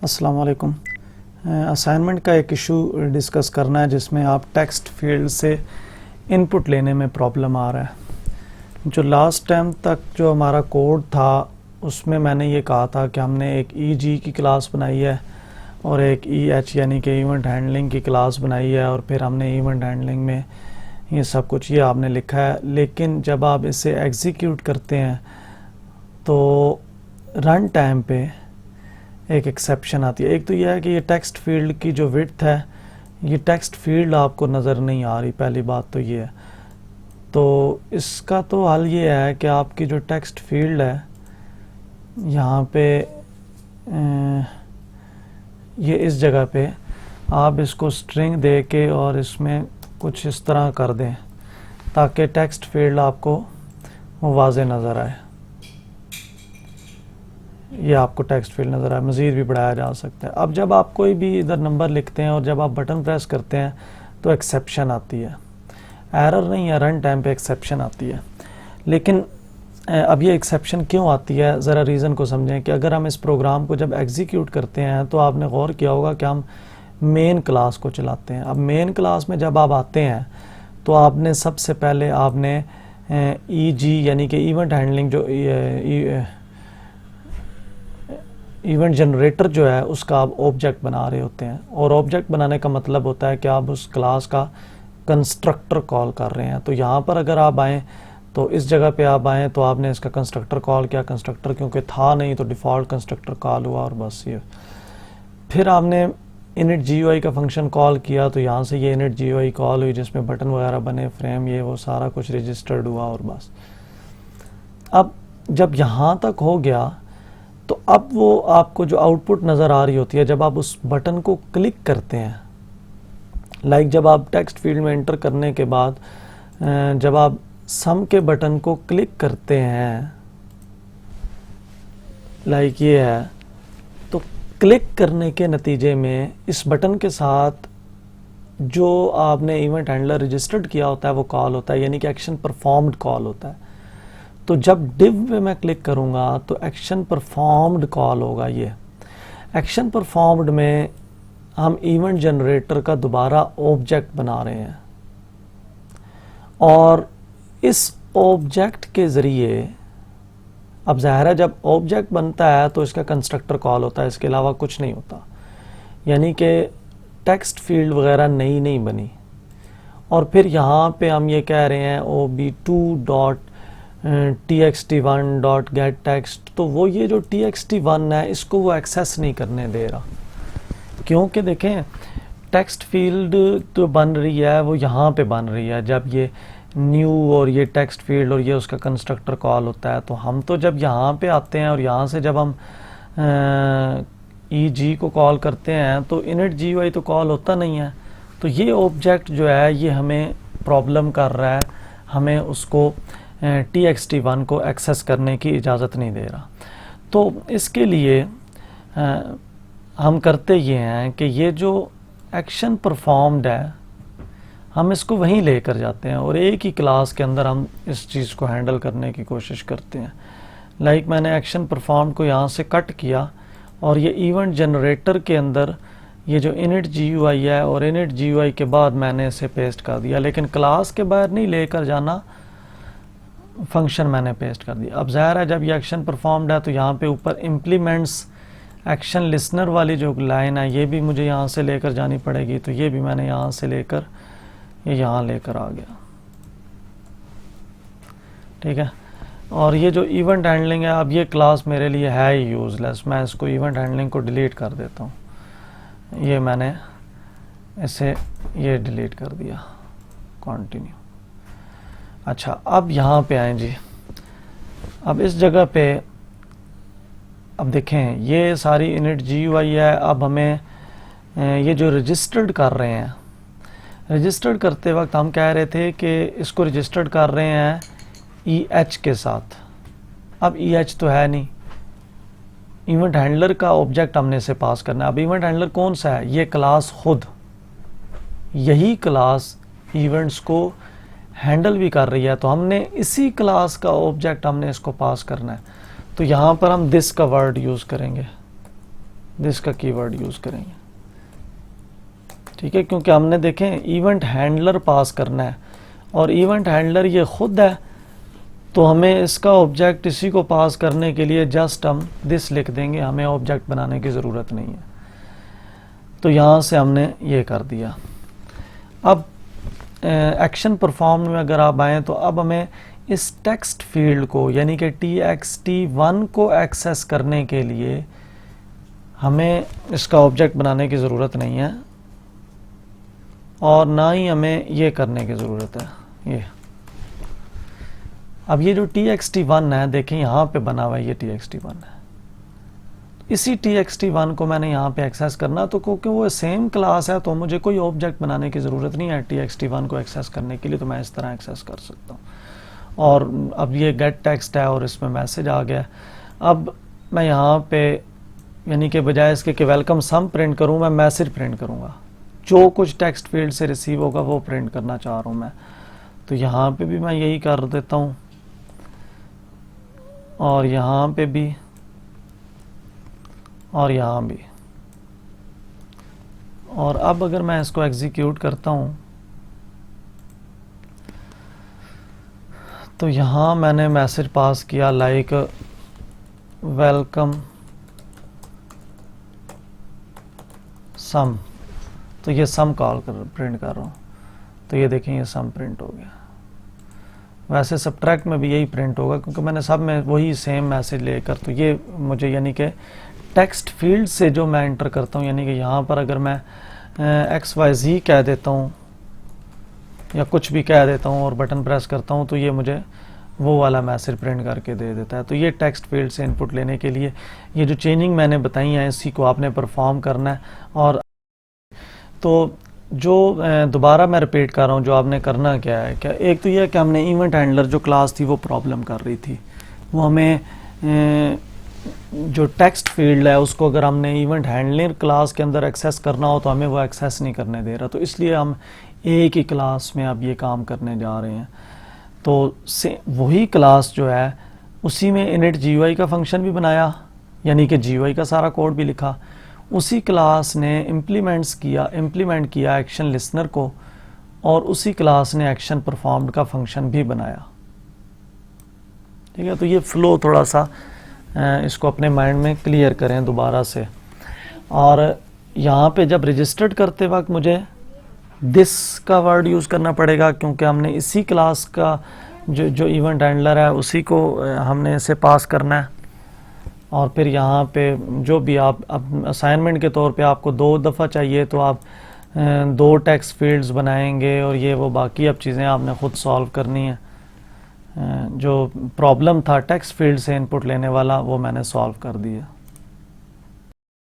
अस्सलाम वालेकुम। असाइनमेंट का एक इशू डिस्कस करना है जिसमें आप टेक्स्ट फील्ड से इनपुट लेने में प्रॉब्लम आ रहा है। जो लास्ट टाइम तक जो हमारा कोड था उसमें मैंने ये कहा था कि हमने एक ई की क्लास बनाई है और एक EH यानी कि इवेंट हैंडलिंग की क्लास बनाई है और फिर हमने इवेंट हैंडलिंग में ये सब कुछ ये आपने लिखा है। लेकिन जब आप इसे एग्जीक्यूट करते हैं तो रन टाइम पे एक एक्सेप्शन आती है। एक तो यह है कि ये टेक्स्ट फील्ड की जो विड्थ है, ये टेक्स्ट फील्ड आपको नज़र नहीं आ रही, पहली बात तो ये है। तो इसका तो हल ये है कि आपकी जो टेक्स्ट फील्ड है यहाँ पे ये इस जगह पे आप इसको स्ट्रिंग दे के और इसमें कुछ इस तरह कर दें ताकि टेक्स्ट फील्ड आपको वो वाज़े नज़र आए। ये आपको टेक्स्ट फील्ड नज़र आए, मज़ीद भी बढ़ाया जा सकता है। अब जब आप कोई भी इधर नंबर लिखते हैं और जब आप बटन प्रेस करते हैं तो एक्सेप्शन आती है, एरर नहीं है, रन टाइम पे एक्सेप्शन आती है। लेकिन अब ये एक्सेप्शन क्यों आती है, ज़रा रीज़न को समझें कि अगर हम इस प्रोग्राम को जब एग्जीक्यूट करते हैं तो आपने गौर किया होगा कि हम मेन क्लास को चलाते हैं। अब मेन क्लास में जब आप आते हैं तो आपने सबसे पहले आपने EG यानी कि इवेंट हैंडलिंग जो इवेंट जनरेटर जो है उसका आप ऑब्जेक्ट बना रहे होते हैं। और ऑब्जेक्ट बनाने का मतलब होता है कि आप उस क्लास का कंस्ट्रक्टर कॉल कर रहे हैं। तो यहाँ पर अगर आप आएँ तो इस जगह पे आप आएँ तो आपने इसका कंस्ट्रक्टर कॉल किया। कंस्ट्रक्टर क्योंकि था नहीं तो डिफ़ॉल्ट कंस्ट्रक्टर कॉल हुआ और बस ये। फिर आपने इनिट GUI का फंक्शन कॉल किया तो यहाँ से ये इनिट GUI कॉल हुई जिसमें बटन वगैरह बने, फ्रेम, ये वो सारा कुछ रजिस्टर्ड हुआ और बस। अब जब यहाँ तक हो गया तो अब वो आपको जो आउटपुट नज़र आ रही होती है जब आप उस बटन को क्लिक करते हैं, लाइक जब आप टेक्स्ट फील्ड में एंटर करने के बाद जब आप सम के बटन को क्लिक करते हैं, लाइक ये है, तो क्लिक करने के नतीजे में इस बटन के साथ जो आपने इवेंट हैंडलर रजिस्टर्ड किया होता है वो कॉल होता है, यानी कि एक्शन परफॉर्म्ड कॉल होता है। तो जब div पे मैं क्लिक करूंगा तो एक्शन परफॉर्म्ड कॉल होगा। ये एक्शन परफॉर्म्ड में हम इवेंट जनरेटर का दोबारा ऑब्जेक्ट बना रहे हैं और इस ऑब्जेक्ट के ज़रिए, अब ज़ाहिर है जब ऑब्जेक्ट बनता है तो इसका कंस्ट्रक्टर कॉल होता है, इसके अलावा कुछ नहीं होता, यानी कि टेक्स्ट फील्ड वगैरह नई नहीं बनी। और फिर यहाँ पे हम ये कह रहे हैं ob2.txt1.getText, तो वो ये जो txt1 है इसको वो एक्सेस नहीं करने दे रहा, क्योंकि देखें टेक्स्ट फील्ड तो बन रही है वो यहाँ पे बन रही है जब ये न्यू और ये टेक्स्ट फील्ड और ये उसका कंस्ट्रक्टर कॉल होता है। तो हम तो जब यहाँ पे आते हैं और यहाँ से जब हम EG को कॉल करते हैं तो इनिट GUI तो कॉल होता नहीं है। तो ये ऑब्जेक्ट जो है ये हमें प्रॉब्लम कर रहा है, हमें उसको txt1 को एक्सेस करने की इजाज़त नहीं दे रहा। तो इसके लिए हम करते ये हैं कि ये जो एक्शन परफॉर्म्ड है हम इसको वहीं लेकर जाते हैं और एक ही क्लास के अंदर हम इस चीज़ को हैंडल करने की कोशिश करते हैं। लाइक मैंने एक्शन परफॉर्म्ड को यहाँ से कट किया और ये इवेंट जनरेटर के अंदर ये जो इनिट GUI है और इनिट GUI के बाद मैंने इसे पेस्ट कर दिया, लेकिन क्लास के बाहर नहीं लेकर जाना, फंक्शन मैंने पेस्ट कर दिया। अब ज़ाहिर है जब ये एक्शन परफॉर्म्ड है तो यहाँ पे ऊपर इम्प्लीमेंट्स एक्शन लिसनर वाली जो लाइन है ये भी मुझे यहाँ से लेकर जानी पड़ेगी। तो ये भी मैंने यहाँ से लेकर ये यहाँ लेकर आ गया, ठीक है। और ये जो इवेंट हैंडलिंग है, अब ये क्लास मेरे लिए है ही यूज़लेस, मैं इसको इवेंट हैंडलिंग को डिलीट कर देता हूँ। ये मैंने इसे ये डिलीट कर दिया, कंटिन्यू। अच्छा, अब यहाँ पे आएँ जी। अब इस जगह पे अब देखें ये सारी इनिट GUI है। अब हमें ये जो रजिस्टर्ड कर रहे हैं, रजिस्टर्ड करते वक्त हम कह रहे थे कि इसको रजिस्टर्ड कर रहे हैं EH के साथ। अब EH तो है नहीं, इवेंट हैंडलर का ऑब्जेक्ट हमने इसे पास करना है। अब इवेंट हैंडलर कौन सा है, ये क्लास खुद, यही क्लास इवेंट्स को हैंडल भी कर रही है। तो हमने इसी क्लास का ऑब्जेक्ट हमने इसको पास करना है। तो यहाँ पर हम दिस का वर्ड यूज़ करेंगे, दिस का कीवर्ड यूज़ करेंगे, ठीक है, क्योंकि हमने देखें इवेंट हैंडलर पास करना है और इवेंट हैंडलर ये खुद है, तो हमें इसका ऑब्जेक्ट इसी को पास करने के लिए जस्ट हम दिस लिख देंगे, हमें ऑब्जेक्ट बनाने की ज़रूरत नहीं है। तो यहाँ से हमने ये कर दिया। अब एक्शन परफॉर्म में अगर आप आएँ तो अब हमें इस टेक्स्ट फील्ड को यानी कि txt1 को एक्सेस करने के लिए हमें इसका ऑब्जेक्ट बनाने की ज़रूरत नहीं है और ना ही हमें ये करने की ज़रूरत है। ये अब ये जो txt1 है, देखें यहाँ पे बना हुआ है, ये txt1 है। इसी txt1 को मैंने यहाँ पे एक्सेस करना, तो क्योंकि वो सेम क्लास है तो मुझे कोई ऑब्जेक्ट बनाने की ज़रूरत नहीं है txt1 को एक्सेस करने के लिए, तो मैं इस तरह एक्सेस कर सकता हूँ। और अब ये गेट टेक्स्ट है और इसमें मैसेज आ गया। अब मैं यहाँ पे यानी कि बजाय इसके कि वेलकम सम प्रिंट करूँ, मैं मैसेज प्रिंट करूँगा। जो कुछ टेक्स्ट फील्ड से रिसीव होगा वो प्रिंट करना चाह रहा हूँ मैं, तो यहाँ पे भी मैं यही कर देता हूँ और यहाँ पे भी और यहाँ भी। और अब अगर मैं इसको एग्जीक्यूट करता हूँ तो यहाँ मैंने मैसेज पास किया लाइक वेलकम सम, तो ये सम प्रिंट कर रहा हूँ, तो ये देखें ये सम प्रिंट हो गया। वैसे सब्ट्रैक्ट में भी यही प्रिंट होगा क्योंकि मैंने सब में वही सेम मैसेज लेकर, तो ये मुझे यानी कि टेक्स्ट फील्ड से जो मैं एंटर करता हूँ, यानी कि यहाँ पर अगर मैं XYZ कह देता हूँ या कुछ भी कह देता हूँ और बटन प्रेस करता हूँ, तो ये मुझे वो वाला मैसेज प्रिंट करके दे देता है। तो ये टेक्स्ट फील्ड से इनपुट लेने के लिए ये जो चेंजिंग मैंने बताई है इसी को आपने परफॉर्म करना है। और तो जो दोबारा मैं रिपीट कर रहा हूँ, जो आपने करना क्या है, क्या एक तो ये है कि हमने इवेंट हैंडलर जो क्लास थी वो प्रॉब्लम कर रही थी, वो हमें जो टेक्स्ट फील्ड है उसको अगर हमने इवेंट हैंडलर क्लास के अंदर एक्सेस करना हो तो हमें वो एक्सेस नहीं करने दे रहा, तो इसलिए हम एक ही क्लास में अब ये काम करने जा रहे हैं। तो वही क्लास जो है उसी में init GUI का फंक्शन भी बनाया, यानी कि GUI का सारा कोड भी लिखा, उसी क्लास ने इम्प्लीमेंट किया एक्शन लिसनर को, और उसी क्लास ने एक्शन परफॉर्म्ड का फंक्शन भी बनाया। ठीक है, तो ये फ्लो थोड़ा सा इसको अपने माइंड में क्लियर करें दोबारा से। और यहाँ पे जब रजिस्टर्ड करते वक्त मुझे दिस का वर्ड यूज़ करना पड़ेगा क्योंकि हमने इसी क्लास का जो इवेंट हैंडलर है उसी को हमने इसे पास करना है। और फिर यहाँ पे जो भी आप अब असाइनमेंट के तौर पे आपको 2 दफ़ा चाहिए तो आप 2 टेक्स्ट फील्ड्स बनाएंगे और ये वो बाकी अब चीज़ें आपने ख़ुद सॉल्व करनी है। जो प्रॉब्लम था टेक्स्ट फील्ड से इनपुट लेने वाला वो मैंने सॉल्व कर दिया।